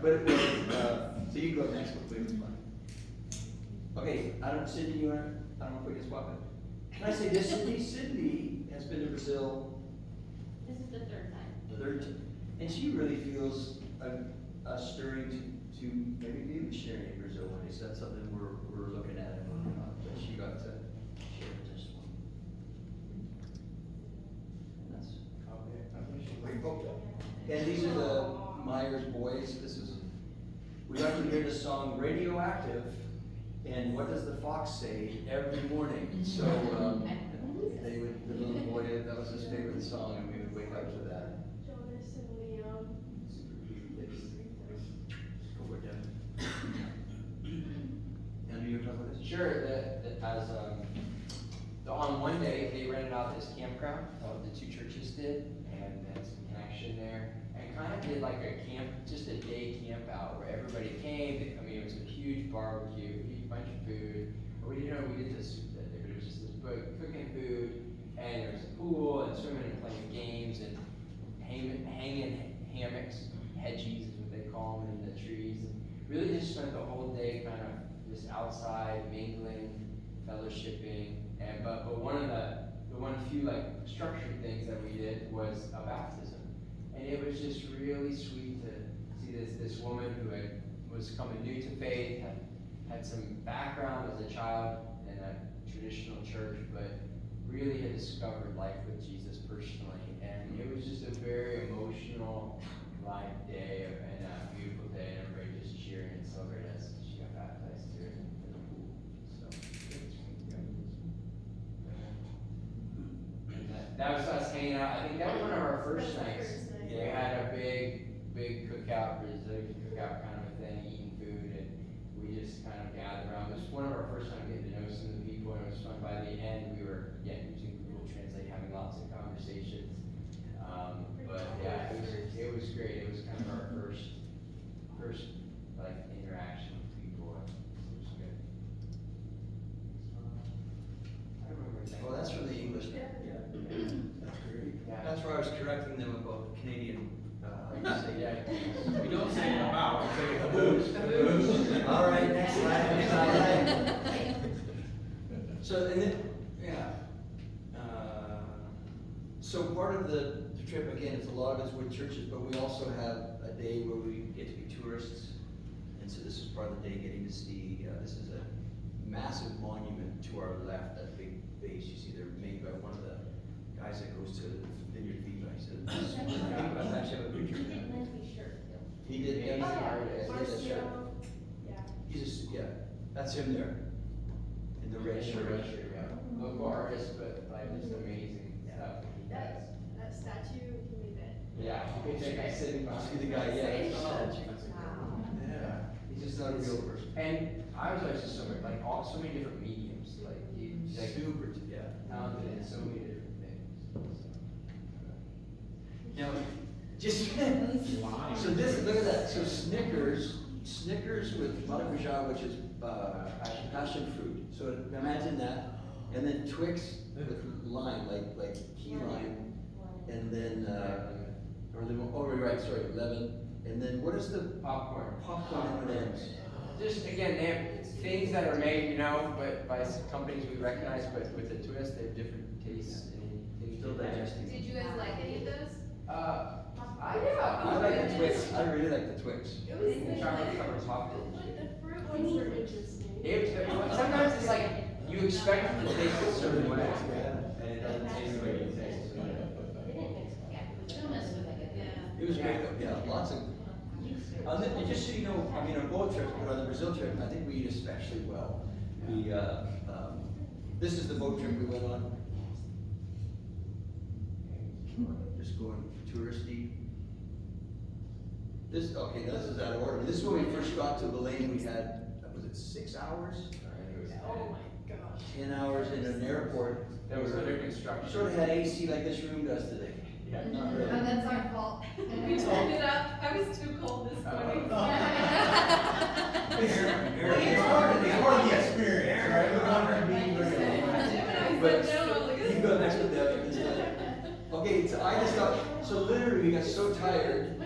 but it was, so you go next one, please. Okay, Sydney, I don't know if we can swap it. Can I say this, Sydney has been to Brazil This is the third time. the third time, and she really feels a stirring to maybe be a missionary in Brazil one day. So that's something we're looking at and working on. But she got to share this one. And that's and these are the Myers boys. We got to hear the song Radioactive, and what does the fox say every morning? So the little boy, that was his favorite song, and we would wake up to that. Jonas and Liam. Over Devin. Andrew, you want to talk about this? Sure, on one day, they rented out this campground, the two churches did, and had some connection there, and kind of did like a camp, just a day camp out where everybody came. It was a huge barbecue, a huge bunch of food. But we did this soup that day, but it was just this cooking food, and there was a pool and swimming and playing games and hanging hammocks, hedgies is what they call them, in the trees. And really just spent the whole day kind of just outside mingling, fellowshipping, but one of the few like structured things that we did was a baptism, and it was just really sweet to see this woman who was coming new to faith, had some background as a child in a traditional church, but really had discovered life with Jesus personally, and it was just a very emotional, live day and a beautiful day, and everybody just cheering and celebrating as she got baptized here in the pool. So that was us hanging out. I think that was one of our first nights. We had a big cookout, Brazilian cookout kind of a thing, eating food, and we just kind of gathered around. It was one of our first time getting to know some of the people, and it was fun. By the end, we were using Google Translate, having lots of conversations. But yeah, it was great. It was kind of our first like interaction with people. It was good. I remember that. Oh, that's from the English. Yeah. That's great. Yeah. That's where I was correcting them about Canadian, how you say Yeah. We don't say about, we say caboose. All right, next slide. So, and then, so part of the trip, again, it's a lot of it's with churches, but we also have a day where we get to be tourists. And so this is part of the day getting to see, this is a massive monument to our left, that big base you see there, made by one of the guys that goes to Vineyard Viva. He said, I actually have a picture of him. He did, yeah, Oh, he did that shirt. yeah. He's just, yeah, that's him there. And in the red shirt. Yeah. Local artist, but like just amazing stuff. That statue can be bit. Yeah, you can check out sitting behind. See the guy, yeah, that's a statue. Wow. Yeah, he's just not a real person. And I was always just so many, like all, so many different mediums, like he's like Super, yeah. talented in so many different things. Now, just, so this, look at that, so Snickers with Maracuja, which is, passion fruit. So imagine that, and then Twix with lime, like key lime, and then, or lemon, oh, right, sorry, lemon, and then what is the Popcorn. popcorn M&Ms? Just again, they have things that are made, you know, but by some companies we recognize, but with a twist, they have different tastes and things. Still digesting. Did you guys like any of those? I like the Twix, I really like the Twix. It was The chocolate covered popcorn. the fruit ones were interesting. Sometimes it's like, you expect it to taste a certain way, and it doesn't taste the way you taste. Yeah, don't mess with like it. It was great, though, yeah, lots of, and just so you know, I mean, on both trips, but on the Brazil trip, I think we eat especially well. We, this is the boat trip we went on. Just going touristy. This, okay, now this is out of order. This is when we first got to Belém, we had, was it 6 hours? Oh my gosh. 10 hours in an airport. That was under construction. Sort of had AC like this room does today. Yeah. Not really. Oh, that's our fault. We turned it up. I was too cold this morning. It's part of the experience, right? We're not gonna be very- But you can go next to the other this time. Okay, so I just thought, so literally we got so tired.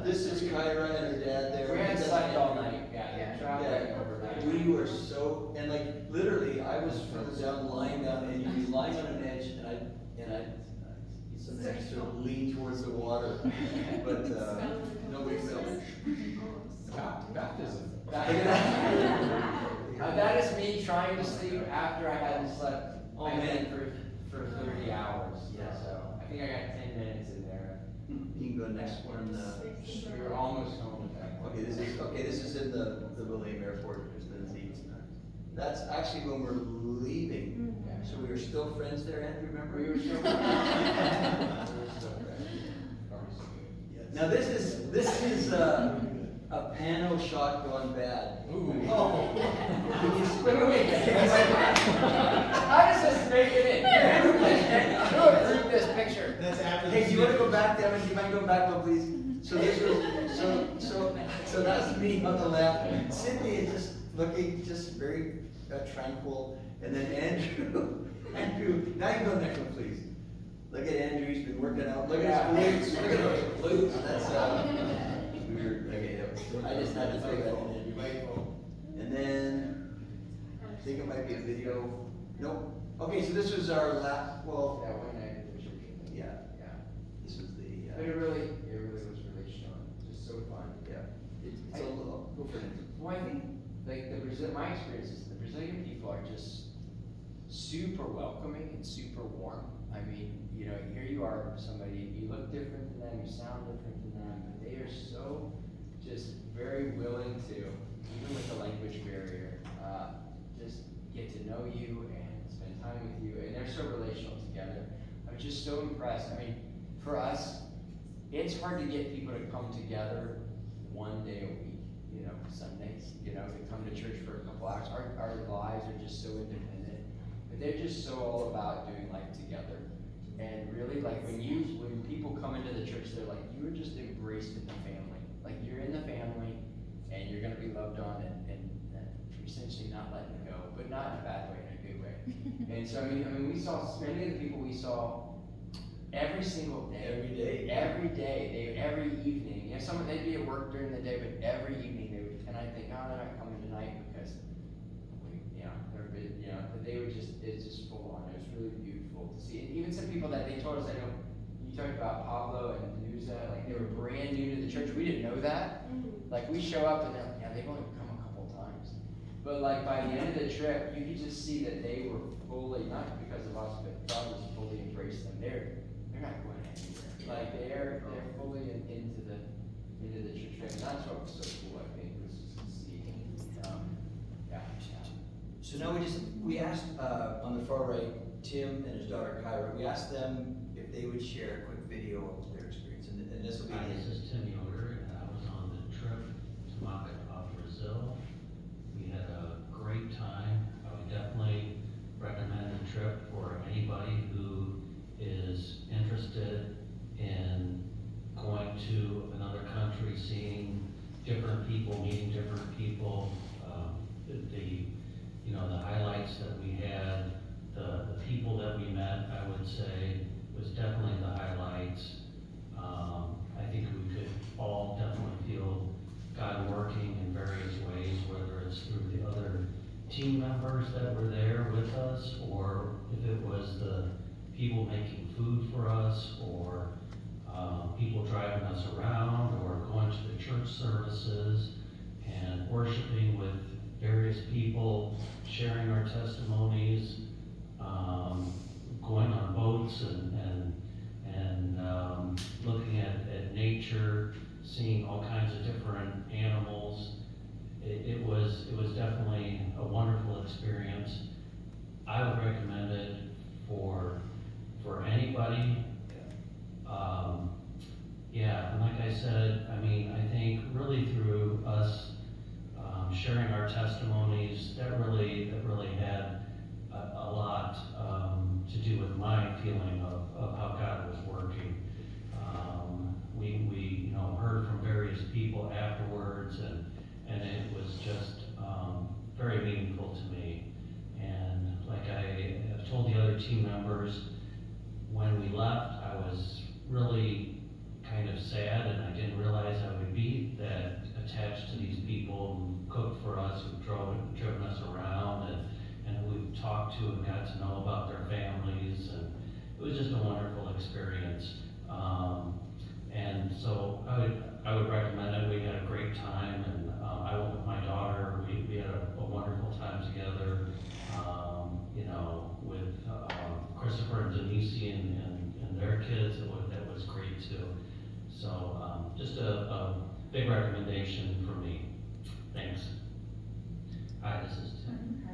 This is Kyra and her dad there. We had slept all night, Yeah. traveling overnight. We were so, and like literally, I was further down, lying down, and you'd be lying on an edge, and I'd sometimes sort of lean towards the water, but nobody felt it. Baptism. That is me trying to sleep after I hadn't slept, Oh, I think, man. for 30 hours. Yeah. So I think I got 10 minutes in there. You can go next one. We were almost home at that point. Okay, this is in the Belém airport, there's Lindsay. That's actually when we're leaving, Yeah. so we were still friends there, Andrew, remember? We were still. Now this is a pano shot gone bad. Ooh. Oh. Wait. How does this make it in? Who approved this picture? That's after. Hey, do you want to go back, Devin? Do you mind going back one, please? So this was, so that's me on the left. Sydney is just looking just very tranquil, and then Andrew, now you go next one, please. Look at Andrew, he's been working out. Look at his glutes. Look at those glutes. That's weird. Okay, I just had to throw that in, Andrew. And then I think it might be a video. Nope. Okay, so this was our last. Well, Yeah, one night at the church. yeah. Yeah. This was the. But it really was really strong. Just so fun. Yeah. It's a little. Go for it. Well, I think like my experience is the Brazilian people are just super welcoming and super warm. I mean, you know, here you are, somebody, you look different than them, you sound different than them, but they are so just very willing to, even with the language barrier, just get to know you and spend time with you, and they're so relational together. I'm just so impressed. I mean, for us, it's hard to get people to come together one day a week, you know, Sundays, you know, to come to church for a couple hours. Our lives are just so independent, but they're just so all about doing life together. And really, like when people come into the church, they're like, you are just embraced in the family. Like you're in the family, and you're gonna be loved on, and you're essentially not letting go, but not in a bad way, in a good way. And so I mean, we saw many of the people we saw every single day. Every day, every evening. You know, some they'd be at work during the day, but every evening they would. And I think, oh, they're not coming tonight because, they're a bit, but they would just, it's just full on. It was really beautiful to see. And even some people that they told us, I know, you talked about Pablo and Nuza, like they were brand new to the church. We didn't know that. Like we show up and they're like, yeah, they've only come a couple times. But like by the end of the trip, you could just see that they were fully, not because of us, but God was fully embraced them. They're not going anywhere. Like they're fully into the church family. That's what was so cool, I think, was just to see. Yeah. So So now we asked, on the far right, Tim and his daughter Kyra, we asked them if they would share a quick video of their experience, and this will be. Hi, this is Tim Yoder, and I was on the trip to Macapá, Brazil. We had a great time. I would definitely recommend the trip for anybody who is interested in going to another country, seeing different people, meeting different people. The highlights that we had, the people that we met, I would say, was definitely the highlights. I think we could all definitely feel God working in various ways, whether it's through the other team members that were there with us, or if it was the people making food for us, or people driving us around, or going to the church services and worshiping with various people, sharing our testimonies, going on boats and looking at nature, seeing all kinds of different animals. It was definitely a wonderful experience. I would recommend it for anybody. And like I said, I mean, I think really through us sharing our testimonies, that really had a lot to do with my feeling of how God was working. We heard from various people afterwards, and it was just very meaningful to me. And like I have told the other team members, when we left, I was really kind of sad, and I didn't realize I would be that attached to these people who cooked for us, who've driven us around, and who we've talked to and got to know about their families, and it was just a wonderful experience. And so I would recommend it. We had a great time, and I went with my daughter. We had a wonderful time together, with Christopher and Denise and their kids. That was great too. So just a big recommendation for me. Thanks. Hi, this is Tim.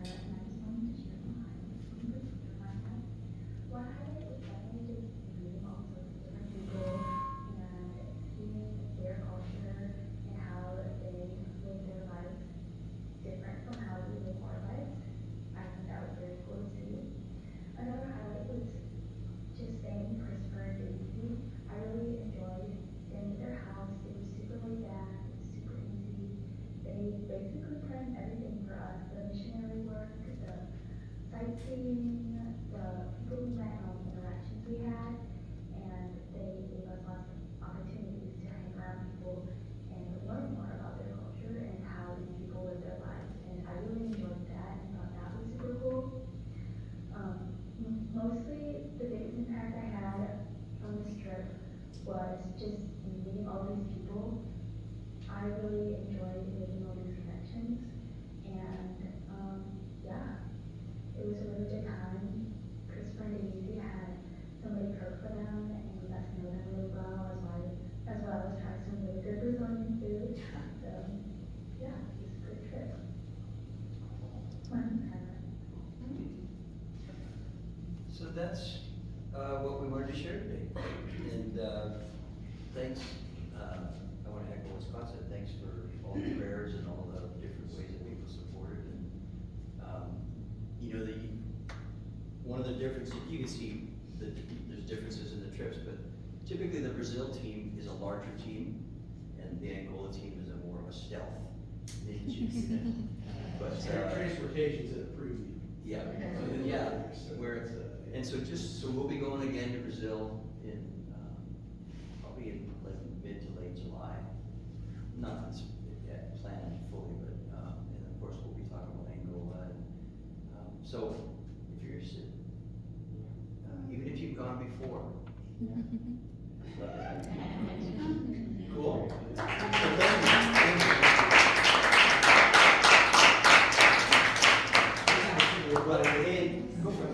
One highlight was definitely just meeting all sorts of different people and seeing their culture and how they live their lives different from how we live our lives. I think that was very cool to see. Another highlight was just staying with Christopher and Daisy. I really enjoyed staying at their house. It was super laid back, it was super easy. They basically planned everything for us, the missionary work, the sightseeing, the people we met, and all the interactions we had, and they gave us lots of opportunities to hang around people and learn more about their culture and how these people live their lives. And I really enjoyed that and thought that was super cool. Mostly the biggest impact I had on this trip was just meeting all these people. I really enjoyed making all these connections, and it was a really good time. Christopher and Daisy had somebody cook for them, and we got to know them really well, as well as try some really good Brazilian food. So it was a good trip. So that's what we wanted to share today. And thanks, I want to echo what Scott said, thanks for all the prayers and all the different ways that people supported. And one of the differences, you can see that there's differences in the trips, but typically the Brazil team is a larger team, and the Angola team is more of a stealth ninja. But Transportation's at a preview. where it's and so we'll be going again to Brazil in probably in like mid to late July. Nothing's yet planned fully, but and of course we'll be talking about Angola. And, so if you're interested, even if you've gone before. Cool. So thank you.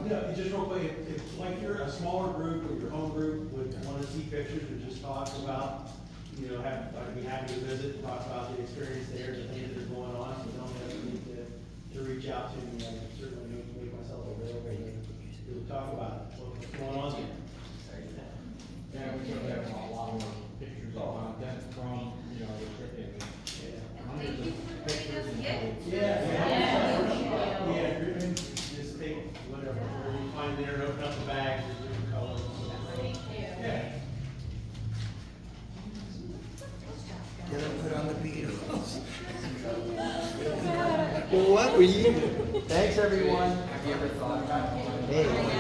Yeah, just real quick, if like you're a smaller group or your home group would want to see pictures or just talk about, I'd be happy to visit and talk about the experience there, the things that are going on, so don't hesitate to reach out to me. I can Well, what were you? Thanks, everyone. Have you ever thought about? Hey.